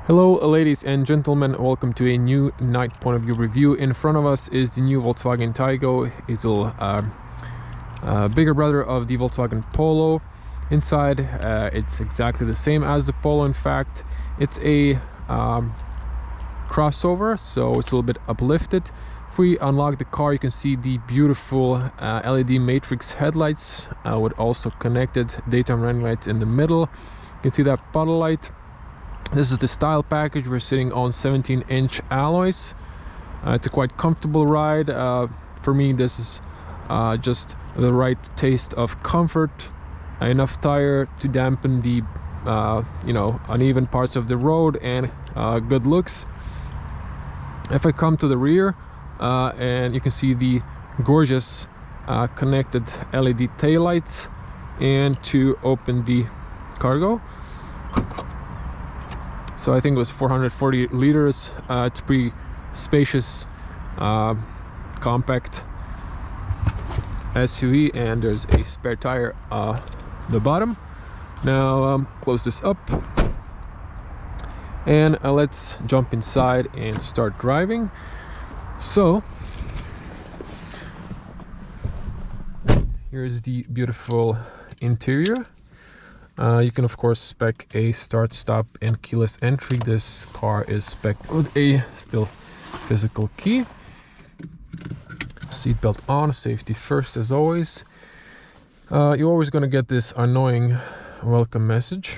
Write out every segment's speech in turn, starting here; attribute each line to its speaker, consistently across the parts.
Speaker 1: Hello ladies and gentlemen, welcome to a new night point of view review. In front of us is the new Volkswagen Taigo. It's a little bigger brother of the Volkswagen Polo. Inside it's exactly the same as the Polo. In fact, it's a crossover, so it's a little bit uplifted. If we unlock the car, you can see the beautiful LED matrix headlights with also connected daytime running lights in the middle. You can see that puddle light. This is the style package. We're sitting on 17-inch alloys. It's a quite comfortable ride. For me, this is just the right taste of comfort. Enough tire to dampen the uneven parts of the road, and good looks. If I come to the rear, and you can see the gorgeous connected LED taillights, and to open the cargo. So I think it was 440 liters. It's pretty spacious, compact SUV, and there's a spare tire the bottom. Now close this up, and let's jump inside and start driving. So here's the beautiful interior. You can of course spec a start, stop and keyless entry. This car is spec with a still physical key. Seatbelt on, safety first as always. You're always going to get this annoying welcome message.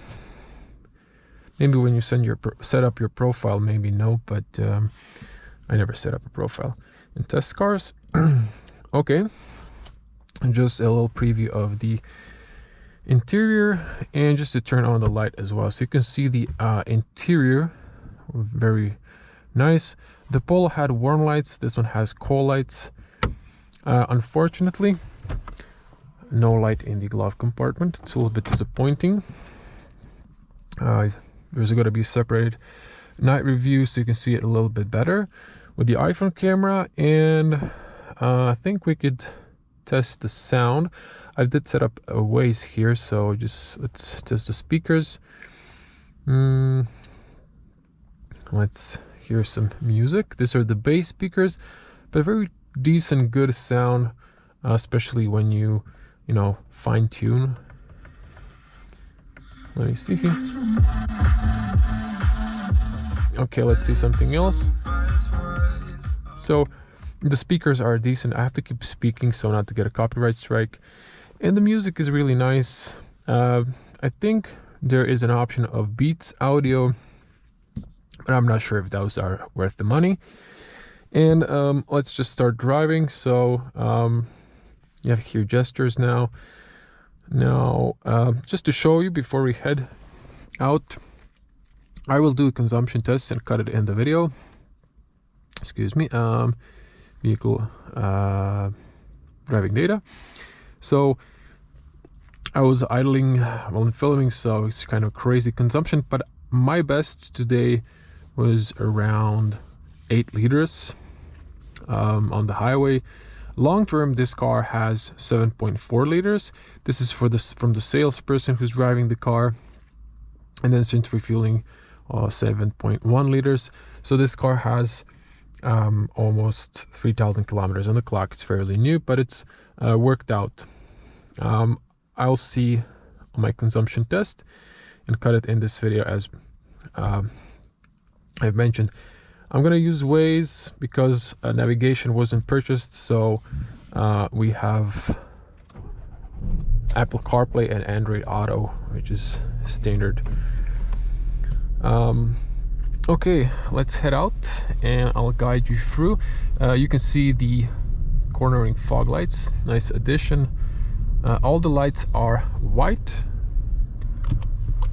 Speaker 1: Maybe when you set up your profile, maybe no, but I never set up a profile in test cars. Okay, just a little preview of the interior, and just to turn on the light as well, so you can see the interior. Very nice. The Polo had warm lights, this one has cold lights. Unfortunately, no light in the glove compartment. It's a little bit disappointing. There's going to be separated night review so you can see it a little bit better with the iPhone camera. And I think we could test the sound. I did set up a Waze here, so let's test the speakers. Let's hear some music. These are the bass speakers, but very decent, good sound, especially when you fine tune. Let me see here. Okay, let's see something else. So the speakers are decent. I have to keep speaking so not to get a copyright strike. And the music is really nice. I think there is an option of Beats audio, but I'm not sure if those are worth the money. And let's just start driving. So you have here gestures now. Just to show you before we head out, I will do a consumption test and cut it in the video. Excuse me. Vehicle driving data. So I was idling while I'm filming, so it's kind of crazy consumption, but my best today was around 8 liters on the highway. Long term, this car has 7.4 liters. This is from the salesperson who's driving the car. And then since refueling, 7.1 liters. So this car has almost 3,000 kilometers on the clock. It's fairly new, but it's worked out. I'll see on my consumption test and cut it in this video. As I've mentioned, I'm gonna use Waze because navigation wasn't purchased, so we have Apple CarPlay and Android Auto, which is standard. Okay, let's head out and I'll guide you through. You can see the cornering fog lights, nice addition. All the lights are white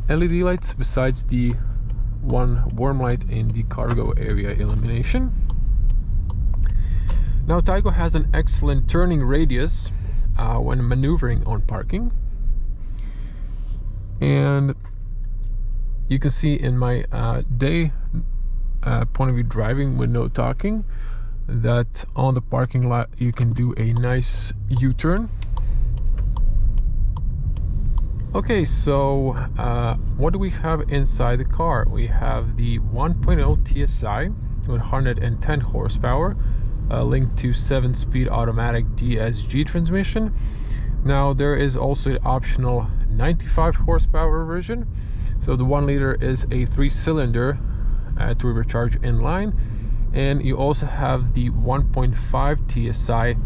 Speaker 1: LED lights, besides the one warm light in the cargo area illumination. Now Taigo has an excellent turning radius when maneuvering on parking, and you can see in my day point of view driving with no talking that on the parking lot you can do a nice U-turn. Okay, so what do we have inside the car? We have the 1.0 TSI with 110 horsepower, linked to 7-speed automatic DSG transmission. Now there is also an optional 95 horsepower version. So the 1 liter is a 3-cylinder turbocharged inline, and you also have the 1.5 TSI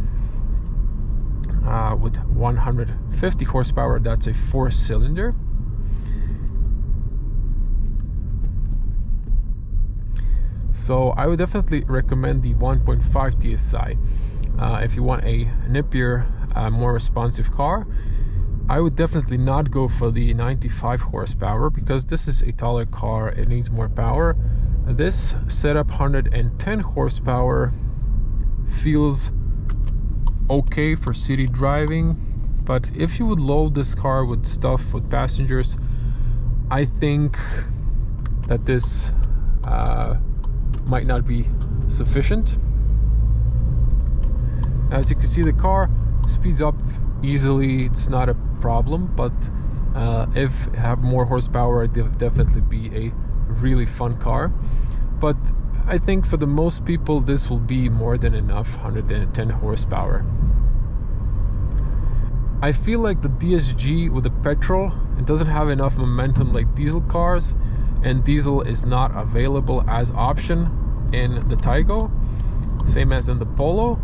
Speaker 1: with 150 horsepower. That's a 4-cylinder. So I would definitely recommend the 1.5 TSI if you want a nippier, more responsive car. I would definitely not go for the 95 horsepower because this is a taller car, it needs more power. This setup 110 horsepower feels okay for city driving, but if you would load this car with stuff, with passengers, I think that this might not be sufficient. As you can see, the car speeds up easily, it's not a problem, but if it have more horsepower, it would definitely be a really fun car. But I think for the most people this will be more than enough, 110 horsepower. I feel like the DSG with the petrol, it doesn't have enough momentum like diesel cars, and diesel is not available as option in the Taigo, same as in the Polo,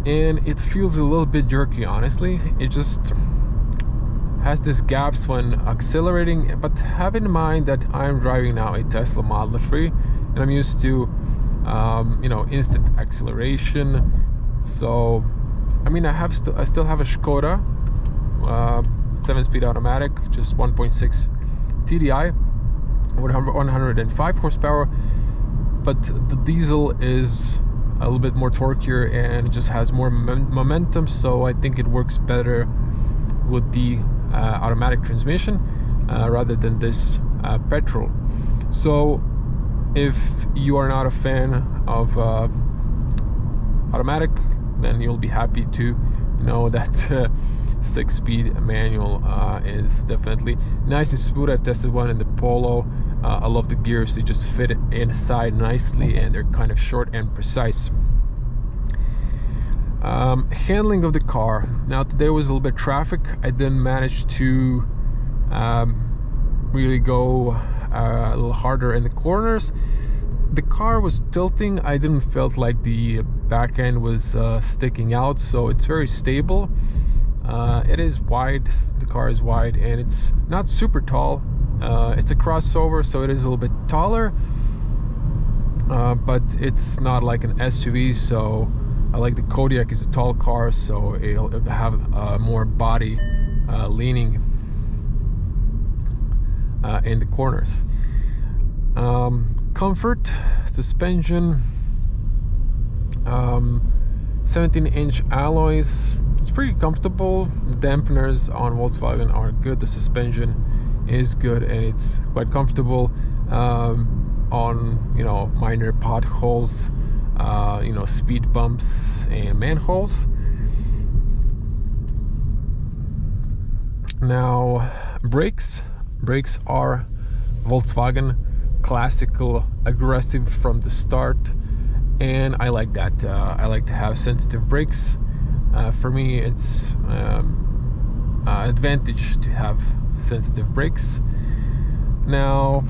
Speaker 1: and it feels a little bit jerky, honestly. It just has these gaps when accelerating, but have in mind that I'm driving now a Tesla Model 3 and I'm used to you know, instant acceleration. So I mean, I still have a Skoda 7-speed automatic, just 1.6 TDI with 105 horsepower, but the diesel is a little bit more torquier and just has more momentum, so I think it works better with the automatic transmission rather than this petrol. So if you are not a fan of automatic, then you'll be happy to know that 6-speed manual is definitely nice and smooth. I've tested one in the Polo. I love the gears, they just fit inside nicely and they're kind of short and precise. Handling of the car. Now today was a little bit traffic. I didn't manage to really go a little harder in the corners. The car was tilting. I didn't felt like the back end was sticking out, so it's very stable. It is wide, the car is wide, and it's not super tall. It's a crossover, so it is a little bit taller, but it's not like an SUV. So I like the Kodiaq is a tall car, so it'll have more body leaning in the corners. Comfort, suspension, 17-inch alloys. It's pretty comfortable. The dampeners on Volkswagen are good. The suspension is good and it's quite comfortable on, you know, minor potholes, you know, speed bumps and manholes. Now brakes are Volkswagen classical, aggressive from the start, and I like that. I like to have sensitive brakes. For me, it's advantage to have sensitive brakes. Now,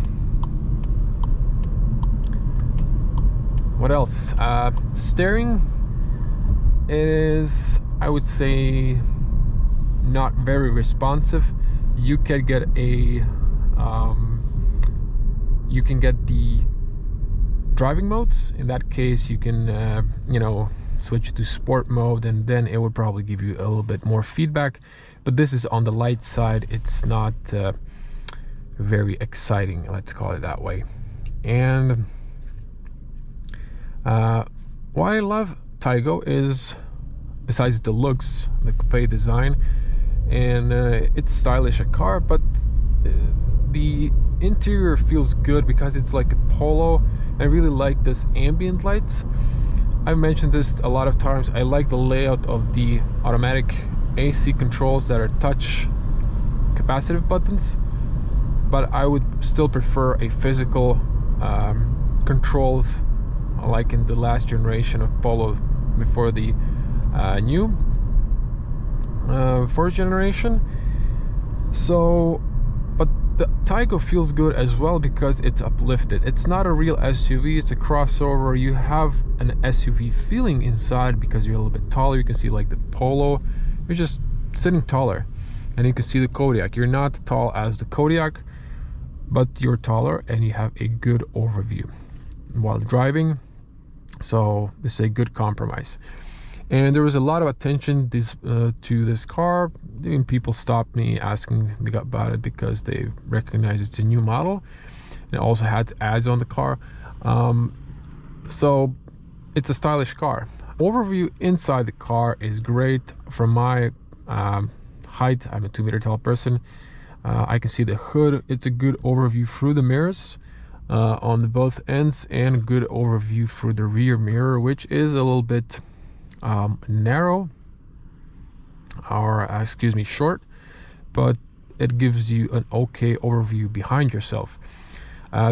Speaker 1: what else? Steering is, I would say, not very responsive. You can get a you can get the driving modes. In that case, you can you know, switch to sport mode, and then it would probably give you a little bit more feedback. But this is on the light side. It's not very exciting, let's call it that way. And what I love Taigo is, besides the looks, the coupe design, and it's stylish a car, but the interior feels good because it's like a Polo. I really like this ambient lights. I've mentioned this a lot of times. I like the layout of the automatic AC controls that are touch capacitive buttons, but I would still prefer a physical controls like in the last generation of Polo before the new fourth generation. So, but the Taigo feels good as well because it's uplifted. It's not a real SUV, it's a crossover. You have an SUV feeling inside because you're a little bit taller. You can see like the Polo, you're just sitting taller. And you can see the Kodiaq. You're not tall as the Kodiaq, but you're taller and you have a good overview while driving. So this is a good compromise. And there was a lot of attention to this car. Even people stopped me asking me about it because they recognize it's a new model. And it also had ads on the car. So it's a stylish car. Overview inside the car is great. From my height, I'm a 2-meter tall person. I can see the hood. It's a good overview through the mirrors on the both ends, and a good overview through the rear mirror, which is a little bit narrow, or excuse me, short, but it gives you an okay overview behind yourself.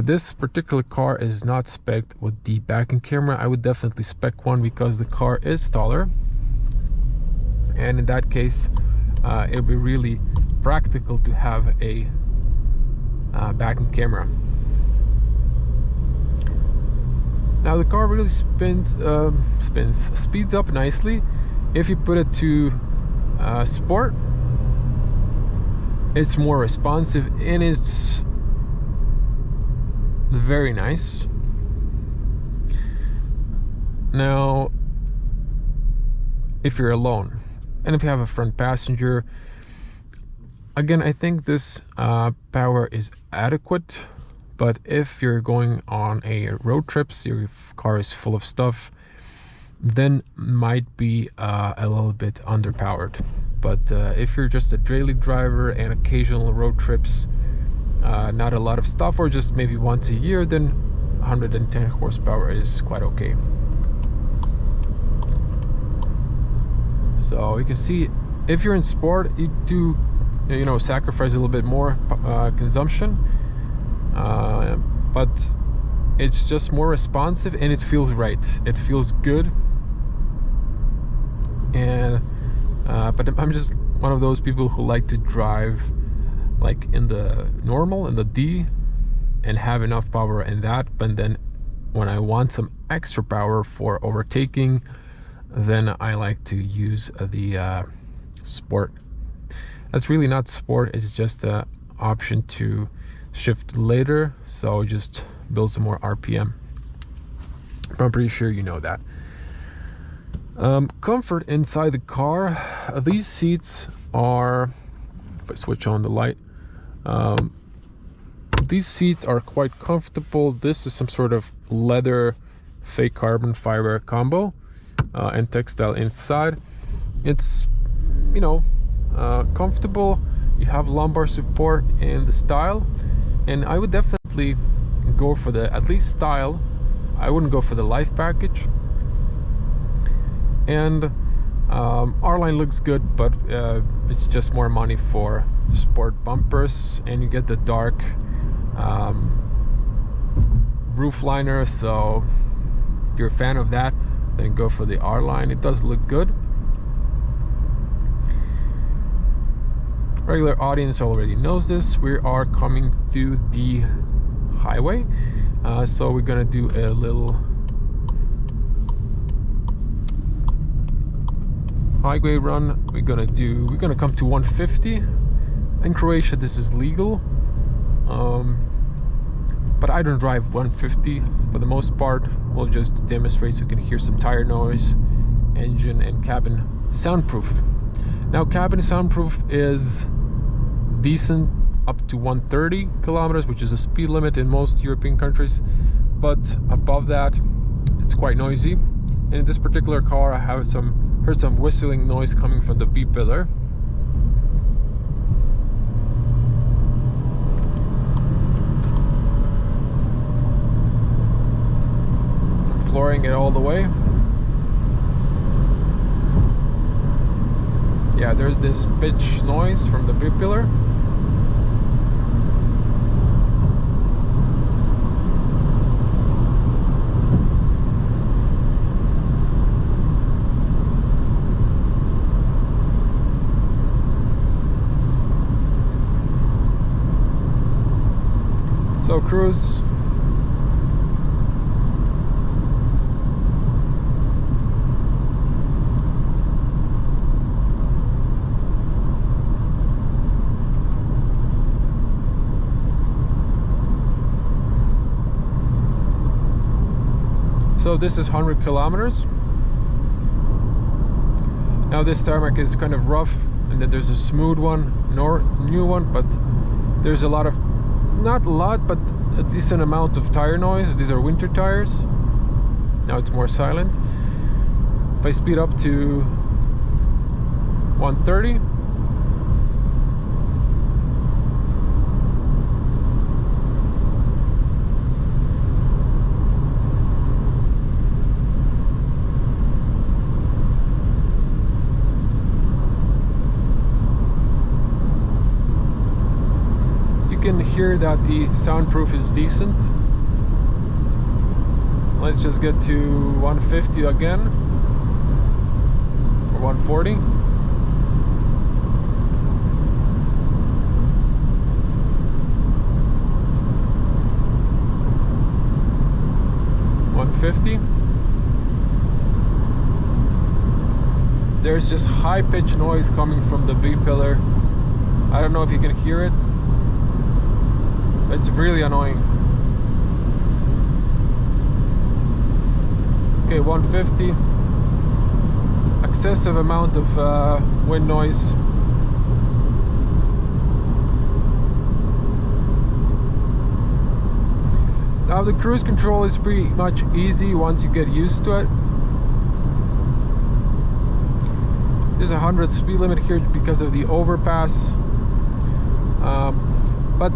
Speaker 1: This particular car is not spec'd with the backing camera. I would definitely spec one because the car is taller, and in that case it would be really practical to have a backing camera. Now the car really speeds up nicely. If you put it to sport, it's more responsive and it's very nice. Now, if you're alone and if you have a front passenger, again, I think this power is adequate. But if you're going on a road trips, your car is full of stuff, then might be a little bit underpowered. But if you're just a daily driver and occasional road trips, not a lot of stuff, or just maybe once a year, then 110 horsepower is quite okay. So you can see, if you're in sport, you do, sacrifice a little bit more consumption. But it's just more responsive and it feels right. It feels good. And but I'm just one of those people who like to drive like in the normal, in the D, and have enough power in that. But then when I want some extra power for overtaking, then I like to use the sport. That's really not sport, it's just an option to shift later, so just build some more RPM. But I'm pretty sure you know that. Comfort inside the car. These seats are, if I switch on the light, these seats are quite comfortable. This is some sort of leather fake carbon fiber combo and textile inside. It's comfortable. You have lumbar support and the style, and I would definitely go for the at least style. I wouldn't go for the life package. And R-Line looks good, but it's just more money for sport bumpers, and you get the dark roof liner. So if you're a fan of that, then go for the R-Line. It does look good. Regular audience already knows this. We are coming through the highway, so we're gonna do a little highway run. We're gonna come to 150. In Croatia this is legal, but I don't drive 150 for the most part. We'll just demonstrate so you can hear some tire noise, engine and cabin soundproof. Now cabin soundproof is decent up to 130 kilometers, which is a speed limit in most European countries, but above that it's quite noisy. And in this particular car I have heard some whistling noise coming from the B-pillar. I'm flooring it all the way. Yeah, there's this pitch noise from the B-pillar. So cruise. So this is 100 kilometers. Now this tarmac is kind of rough, and then there's a smooth one, new one, but there's a lot of, not a lot, but a decent amount of tire noise. These are winter tires. Now it's more silent. If I speed up to 130, can hear that the soundproof is decent. Let's just get to 150 again, or 140. There's just high-pitched noise coming from the B-pillar. I don't know if you can hear it. It's really annoying. Okay, 150. Excessive amount of wind noise. Now the cruise control is pretty much easy once you get used to it. There's a 100 speed limit here because of the overpass. But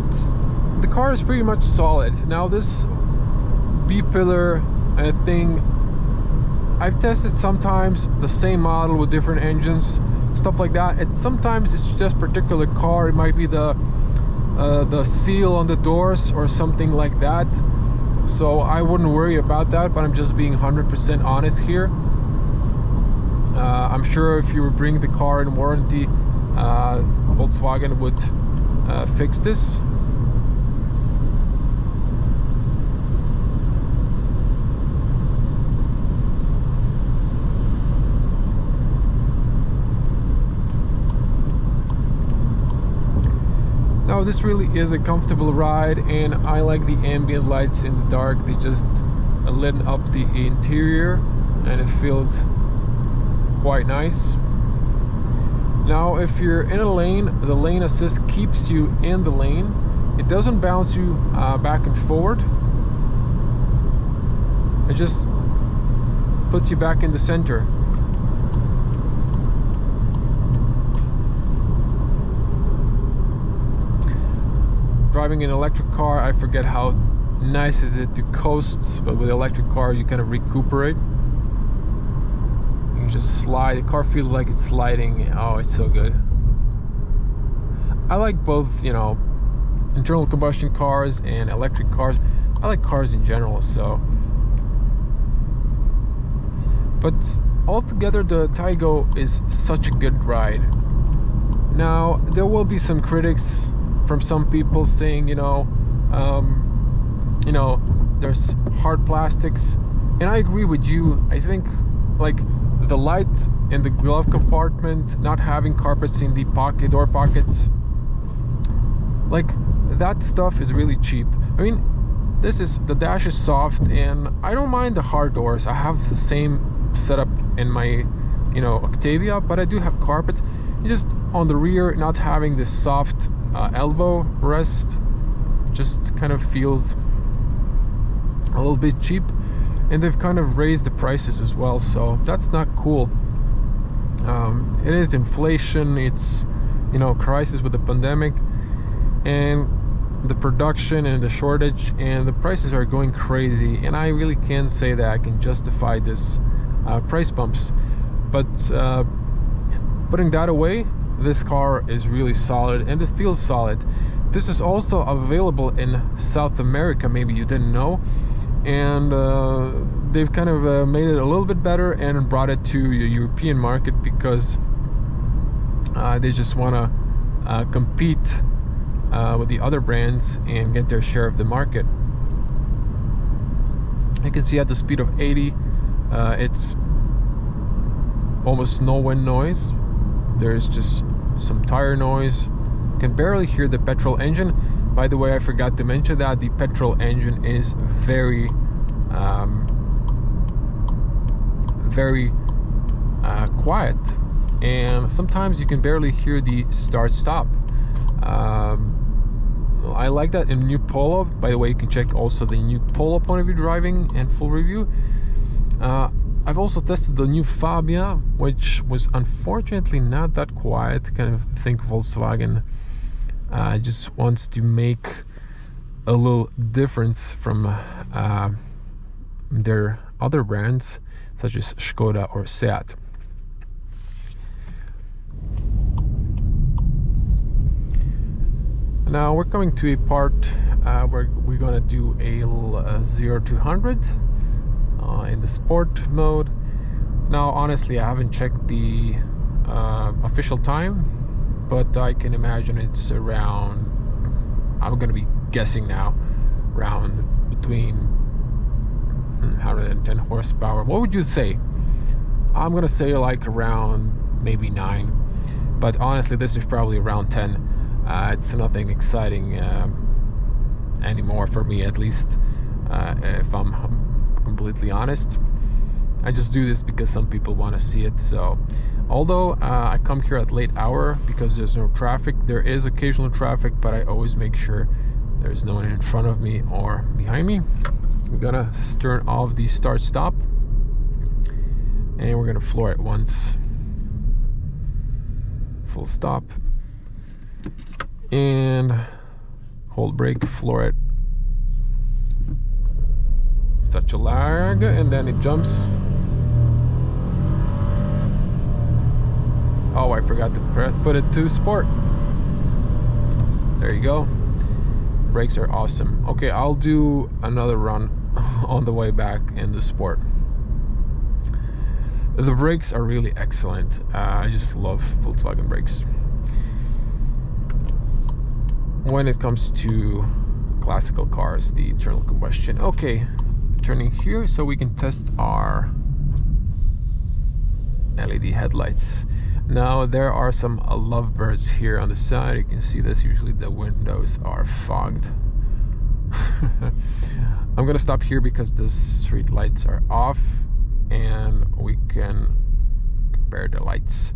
Speaker 1: the car is pretty much solid. Now this B-pillar thing, I've tested sometimes the same model with different engines, stuff like that. Sometimes it's just particular car. It might be the seal on the doors or something like that. So I wouldn't worry about that, but I'm just being 100% honest here. I'm sure if you were bringing the car in warranty, Volkswagen would fix this. Now this really is a comfortable ride, and I like the ambient lights in the dark. They just lit up the interior and it feels quite nice. Now if you're in a lane, the lane assist keeps you in the lane. It doesn't bounce you back and forward. It just puts you back in the center. Driving an electric car, I forget how nice is it to coast, but with an electric car you kind of recuperate. You can just slide. The car feels like it's sliding. Oh, it's so good. I like both, you know, internal combustion cars and electric cars. I like cars in general, so. But altogether, the Taigo is such a good ride. Now, there will be some critics from some people saying, you know, there's hard plastics, and I agree with you. I think like the light in the glove compartment, not having carpets in the door pockets, like that stuff is really cheap. I mean, the dash is soft, and I don't mind the hard doors. I have the same setup in my, Octavia, but I do have carpets. Just on the rear, not having this soft elbow rest just kind of feels a little bit cheap, and they've kind of raised the prices as well, so that's not cool. It is inflation, it's crisis with the pandemic and the production and the shortage, and the prices are going crazy, and I really can't say that I can justify this price bumps. But putting that away, this car is really solid, and it feels solid. This is also available in South America, maybe you didn't know, and they've kind of made it a little bit better and brought it to the European market because they just want to compete with the other brands and get their share of the market. You can see at the speed of 80, it's almost no wind noise. There's just some tire noise. You can barely hear the petrol engine. By the way, I forgot to mention that the petrol engine is very quiet, and sometimes you can barely hear the start-stop. I like that in new Polo. By the way, you can check also the new Polo point of view driving and full review. I've also tested the new Fabia, which was unfortunately not that quiet. Kind of think Volkswagen just wants to make a little difference from their other brands such as Skoda or Seat. Now we're coming to a part where we're gonna do a 0 to 100 in the sport mode. Now honestly, I haven't checked the official time, but I can imagine it's around, I'm gonna be guessing now, around between 110 horsepower. What would you say? I'm gonna say like around maybe 9, but honestly this is probably around 10. It's nothing exciting anymore for me, at least, if I'm completely honest. I just do this because some people want to see it. So although I come here at late hour because there's no traffic, there is occasional traffic, but I always make sure there's no one in front of me or behind me. We're gonna turn off the start stop and we're gonna floor it once. Full stop. And hold brake, floor it. Such a lag, and then it jumps. Oh, I forgot to put it to sport. There you go. Brakes are awesome. Okay, I'll do another run on the way back in the sport. The brakes are really excellent. I just love Volkswagen brakes. When it comes to classical cars, the internal combustion. Okay, turning here so we can test our LED headlights. Now there are some lovebirds here on the side. You can see this. Usually the windows are fogged. I'm gonna stop here because the street lights are off and we can compare the lights.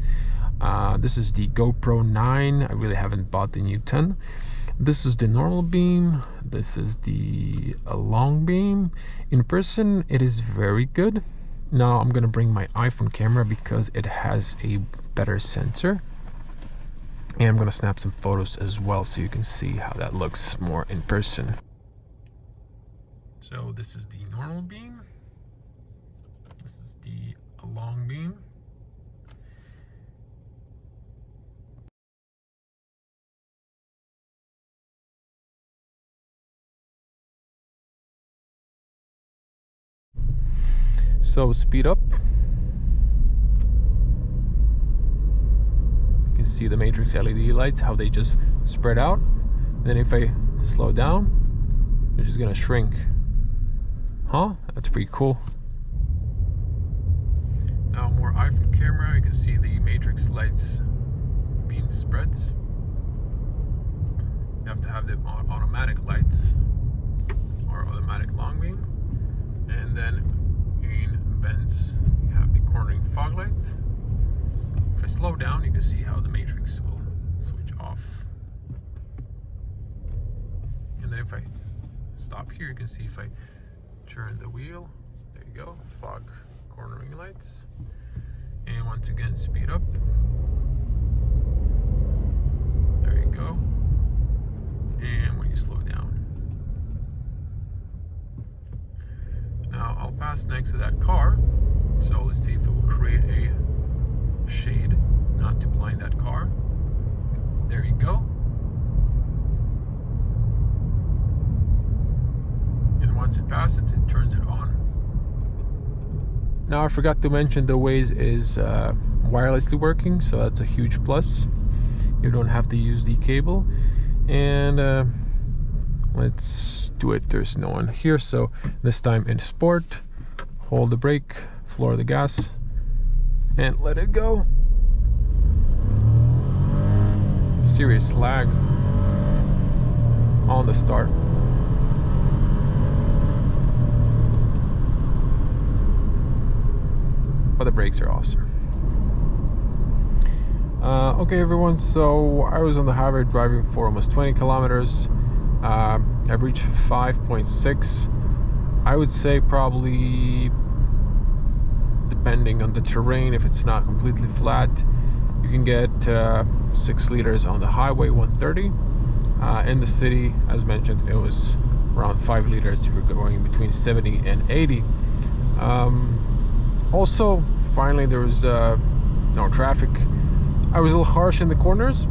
Speaker 1: This is the GoPro 9. I really haven't bought the new 10. This is the normal beam. This is the long beam. In person, it is very good. Now I'm gonna bring my iPhone camera because it has a better sensor. And I'm gonna snap some photos as well so you can see how that looks more in person. So this is the normal beam. This is the long beam. So speed up. You can see the matrix LED lights, how they just spread out. And then if I slow down, they're just gonna shrink. Huh? That's pretty cool. Now more iPhone camera, you can see the matrix lights beam spreads. You have to have the automatic lights or automatic long beam. And then in bends you have the cornering fog lights. If I slow down, you can see how the matrix will switch off. And then if I stop here, you can see if I turn the wheel, there you go, fog cornering lights. And once again, speed up. There you go. And when you slow down. Now I'll pass next to that car, so let's see if it will create a shade not to blind that car. There you go. And once it passes, it turns it on. Now I forgot to mention the Waze is wirelessly working, so that's a huge plus. You don't have to use the cable. And let's do it. There's no one here, so this time in sport, hold the brake, floor the gas, and let it go. Serious lag on the start. But the brakes are awesome. Okay everyone, so I was on the highway driving for almost 20 kilometers. I've reached 5.6. I would say probably, depending on the terrain, if it's not completely flat, you can get 6 liters on the highway, 130. In the city, as mentioned, it was around 5 liters. We were going between 70 and 80. Also, finally, there was no traffic. I was a little harsh in the corners,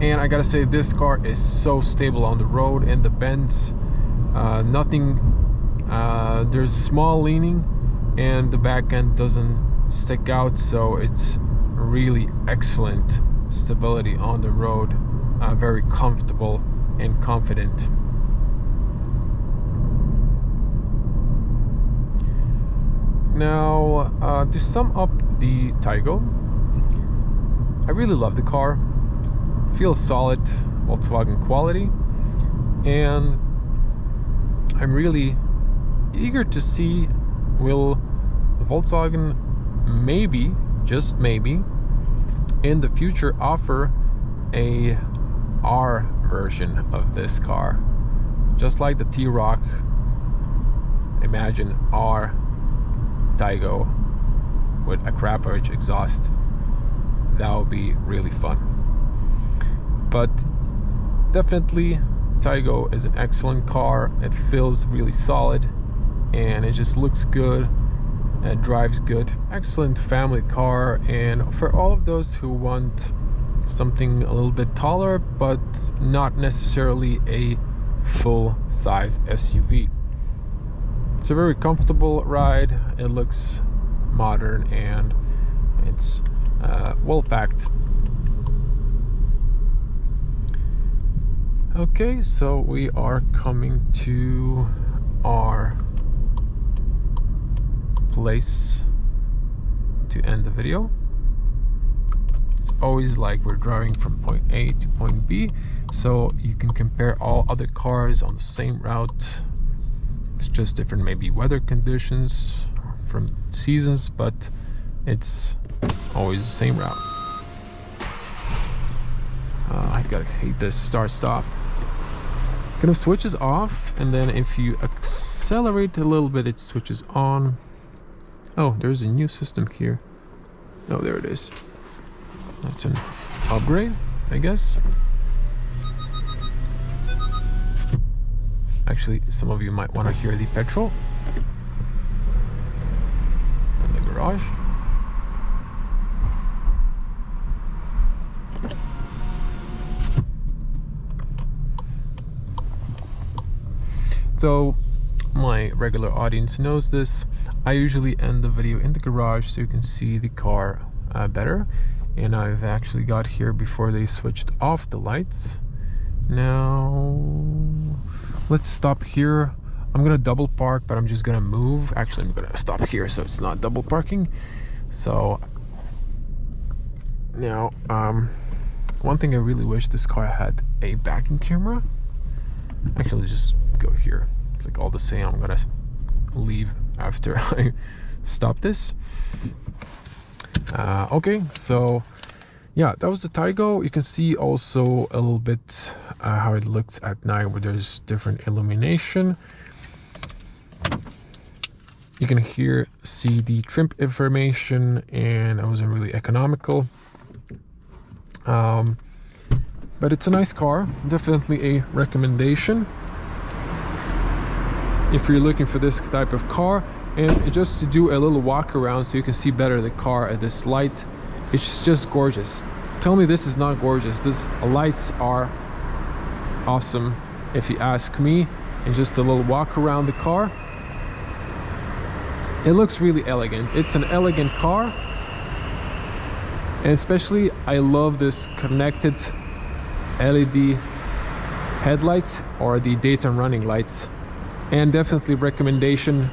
Speaker 1: and I gotta say, this car is so stable on the road and the bends. There's small leaning, and the back end doesn't stick out, so it's really excellent stability on the road. Very comfortable and confident. Now, to sum up the Taigo, I really love the car. Feels solid, Volkswagen quality, and I'm really eager to see, will Volkswagen maybe, just maybe, in the future offer a R version of this car, just like the T-Roc. Imagine R Taigo with a crap-rich exhaust. That would be really fun. But definitely, Taigo is an excellent car. It feels really solid, and it just looks good. It drives good. Excellent family car, and for all of those who want something a little bit taller, but not necessarily a full-size SUV. It's a very comfortable ride. It looks modern, and it's well packed. Okay, so we are coming to our place to end the video. It's always like we're driving from point A to point B, so you can compare all other cars on the same route. It's just different, maybe weather conditions from seasons, but it's always the same route. I gotta hate this start stop. Kind of switches off, and then if you accelerate a little bit, it switches on. Oh, there's a new system here. Oh, there it is. That's an upgrade, I guess. Actually, some of you might want to hear the petrol in the garage. So, my regular audience knows this. I usually end the video in the garage so you can see the car better. And I've actually got here before they switched off the lights. Now, let's stop here. I'm gonna double park, but I'm just gonna move. Actually, I'm gonna stop here so it's not double parking. So, now, one thing I really wish this car had a backing camera. Actually, just go here. Like all the same, I'm gonna leave after I stop this. Okay, so yeah, that was the Taigo. You can see also a little bit how it looks at night, where there's different illumination. You can here see the trim information, and it wasn't really economical. But it's a nice car, definitely a recommendation if you're looking for this type of car. And just to do a little walk around so you can see better the car at this light, it's just gorgeous. Tell me this is not gorgeous. These lights are awesome if you ask me. And just a little walk around the car, it looks really elegant. It's an elegant car, and especially I love this connected LED headlights or the daytime running lights. And definitely recommendation,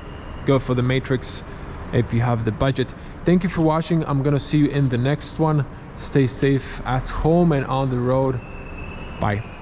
Speaker 1: go for the Matrix if you have the budget. Thank you for watching. I'm gonna see you in the next one. Stay safe at home and on the road. Bye.